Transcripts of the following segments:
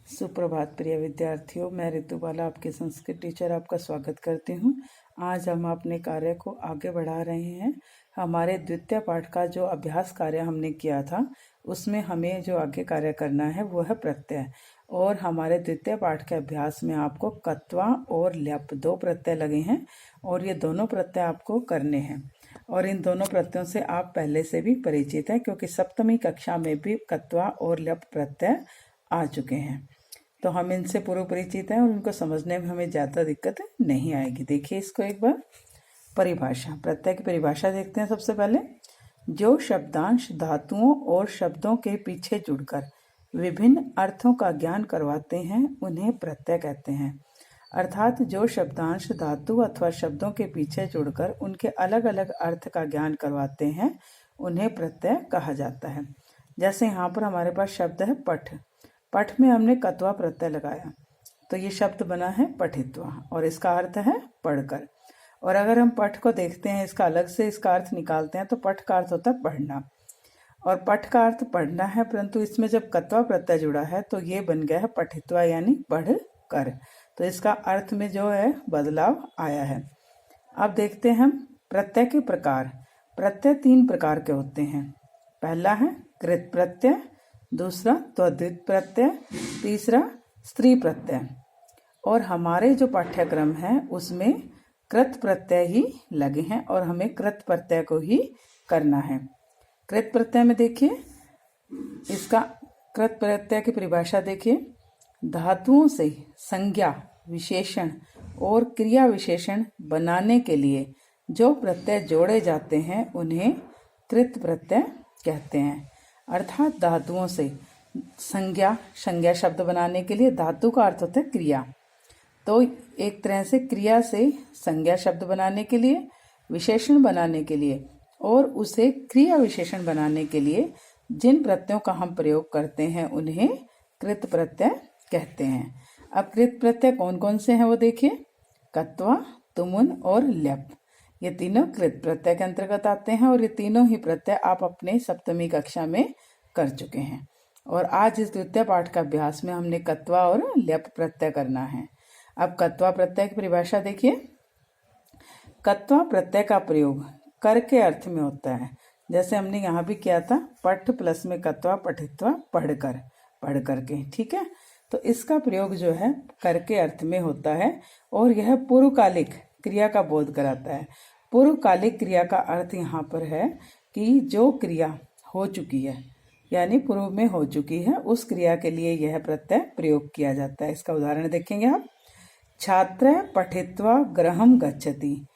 सुप्रभात प्रिय विद्यार्थियों, मैं ऋतु बाला आपके संस्कृत टीचर आपका स्वागत करती हूँ। आज हम अपने कार्य को आगे बढ़ा रहे हैं। हमारे द्वितीय पाठ का जो अभ्यास कार्य हमने किया था उसमें हमें जो आगे कार्य करना है वो है प्रत्यय। और हमारे द्वितीय पाठ के अभ्यास में आपको कत्वा और ल्यप दो प्रत्यय लगे हैं और ये दोनों प्रत्यय आपको करने हैं। और इन दोनों प्रत्ययों से आप पहले से भी परिचित हैं क्योंकि सप्तमी कक्षा में भी कत्वा और ल्यप प्रत्यय आ चुके हैं, तो हम इनसे पूर्व परिचित हैं और उनको समझने में हमें ज़्यादा दिक्कत नहीं आएगी। देखिए इसको एक बार। परिभाषा, प्रत्यय की परिभाषा देखते हैं। सबसे पहले, जो शब्दांश धातुओं और शब्दों के पीछे जुड़कर विभिन्न अर्थों का ज्ञान करवाते हैं उन्हें प्रत्यय कहते हैं। अर्थात जो शब्दांश धातु अथवा शब्दों के पीछे जुड़कर उनके अलग अलग अर्थ का ज्ञान करवाते हैं उन्हें प्रत्यय कहा जाता है। जैसे यहाँ पर हमारे पास शब्द है पठ। पठ में हमने कत्वा प्रत्यय लगाया तो ये शब्द बना है पठित्वा और इसका अर्थ है पढ़कर। और अगर हम पठ को देखते हैं, इसका अलग से इसका अर्थ निकालते हैं तो पठ का अर्थ होता है पढ़ना और पठ का अर्थ पढ़ना है, परंतु इसमें जब कत्वा प्रत्यय जुड़ा है तो ये बन गया है पठित्वा यानी पढ़ कर। तो इसका अर्थ में जो है बदलाव आया है। अब देखते हैं हम प्रत्यय के प्रकार। प्रत्यय तीन प्रकार के होते हैं। पहला है कृत प्रत्यय, दूसरा त्वद्धित प्रत्यय, तीसरा स्त्री प्रत्यय। और हमारे जो पाठ्यक्रम है उसमें कृत प्रत्यय ही लगे हैं और हमें कृत प्रत्यय को ही करना है। कृत प्रत्यय में देखिए, इसका कृत प्रत्यय की परिभाषा देखिए। धातुओं से संज्ञा, विशेषण और क्रिया विशेषण बनाने के लिए जो प्रत्यय जोड़े जाते हैं उन्हें कृत प्रत्यय कहते हैं। अर्थात धातुओं से संज्ञा शब्द बनाने के लिए, धातु का अर्थ होता है क्रिया, तो एक तरह से क्रिया से संज्ञा शब्द बनाने के लिए, विशेषण बनाने के लिए और उसे क्रिया विशेषण बनाने के लिए जिन प्रत्ययों का हम प्रयोग करते हैं उन्हें कृत प्रत्यय कहते हैं। अब कृत प्रत्यय कौन कौन से हैं वो देखिए। कत्वा, तुमुन और ल्यप, ये तीनों कृत प्रत्यय के अंतर्गत आते हैं और ये तीनों ही प्रत्यय आप अपने सप्तमी कक्षा में कर चुके हैं। और आज इस द्वितीय पाठ का अभ्यास में हमने कत्वा और ल्यप प्रत्यय करना है। अब कत्वा प्रत्यय की परिभाषा देखिए। कत्वा प्रत्यय का प्रयोग कर के अर्थ में होता है, जैसे हमने यहाँ भी किया था, पठ प्लस में कत्वा पठित्वा, पढ़कर, पढ़ करके, ठीक है। तो इसका प्रयोग जो है कर के अर्थ में होता है और यह पूर्वकालिक क्रिया का बोध कराता है। पूर्वकालिक क्रिया का अर्थ यहाँ पर है कि जो क्रिया हो चुकी है यानी पूर्व में हो चुकी है उस क्रिया के लिए यह प्रत्यय प्रयोग किया जाता है। इसका उदाहरण देखेंगे आप। छात्र पठित्वा गृहं गच्छति,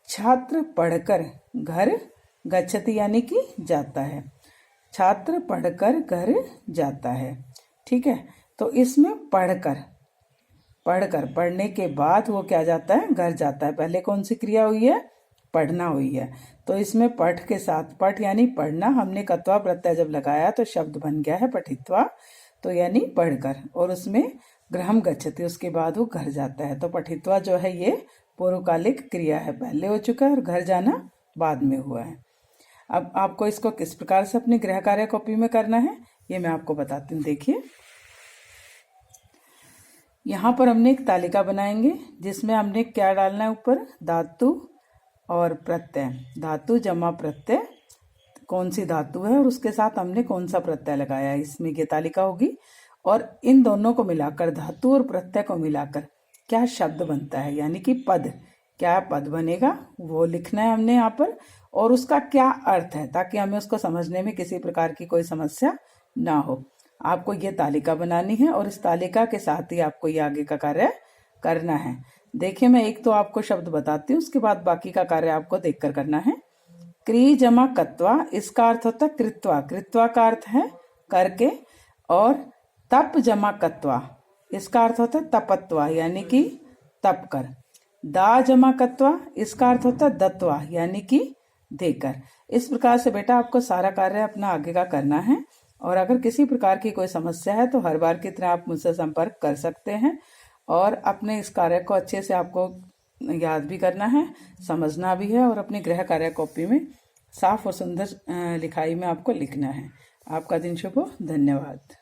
छात्र पढ़कर घर गच्छति यानी कि जाता है, छात्र पढ़कर घर जाता है, ठीक है। तो इसमें पढ़कर पढ़ने के बाद वो क्या जाता है, घर जाता है। पहले कौन सी क्रिया हुई है, पढ़ना हुई है, तो इसमें पठ के साथ, पठ यानी पढ़ना, हमने कत्वा प्रत्यय जब लगाया तो शब्द बन गया है पठित्वा, तो यानी पढ़कर, और उसमें गृहं गच्छति, उसके बाद वो घर जाता है। तो पठित्वा जो है ये पूर्वकालिक क्रिया है, पहले हो चुका है और घर जाना बाद में हुआ है। अब आपको इसको किस प्रकार से अपनी गृह कार्य कॉपी में करना है ये मैं आपको बताती हूँ। देखिए यहाँ पर हमने एक तालिका बनाएंगे जिसमें हमने क्या डालना है, ऊपर धातु और प्रत्यय, धातु जमा प्रत्यय, कौन सी धातु है और उसके साथ हमने कौन सा प्रत्यय लगाया है, इसमें ये तालिका होगी। और इन दोनों को मिलाकर, धातु और प्रत्यय को मिलाकर क्या शब्द बनता है यानी कि पद, क्या पद बनेगा वो लिखना है हमने यहाँ पर, और उसका क्या अर्थ है ताकि हमें उसको समझने में किसी प्रकार की कोई समस्या ना हो। आपको ये तालिका बनानी है और इस तालिका के साथ ही आपको ये आगे का कार्य करना है। देखिए मैं एक तो आपको शब्द बताती हूँ, उसके बाद बाकी का कार्य आपको देखकर करना है। क्री जमा कत्वा, इसका अर्थ होता है कृत्वा, कृत्वा का अर्थ है करके। और तप जमा कत्वा, इसका अर्थ होता है तपत्वा यानी कि तप कर। दा जमा कत्वा, इसका अर्थ होता है दत्वा यानी कि देकर। इस प्रकार से बेटा आपको सारा कार्य अपना आगे का करना है और अगर किसी प्रकार की कोई समस्या है तो हर बार की तरह आप मुझसे संपर्क कर सकते हैं। और अपने इस कार्य को अच्छे से आपको याद भी करना है, समझना भी है और अपनी गृह कार्य कॉपी में साफ और सुंदर लिखाई में आपको लिखना है। आपका दिन शुभ हो। धन्यवाद।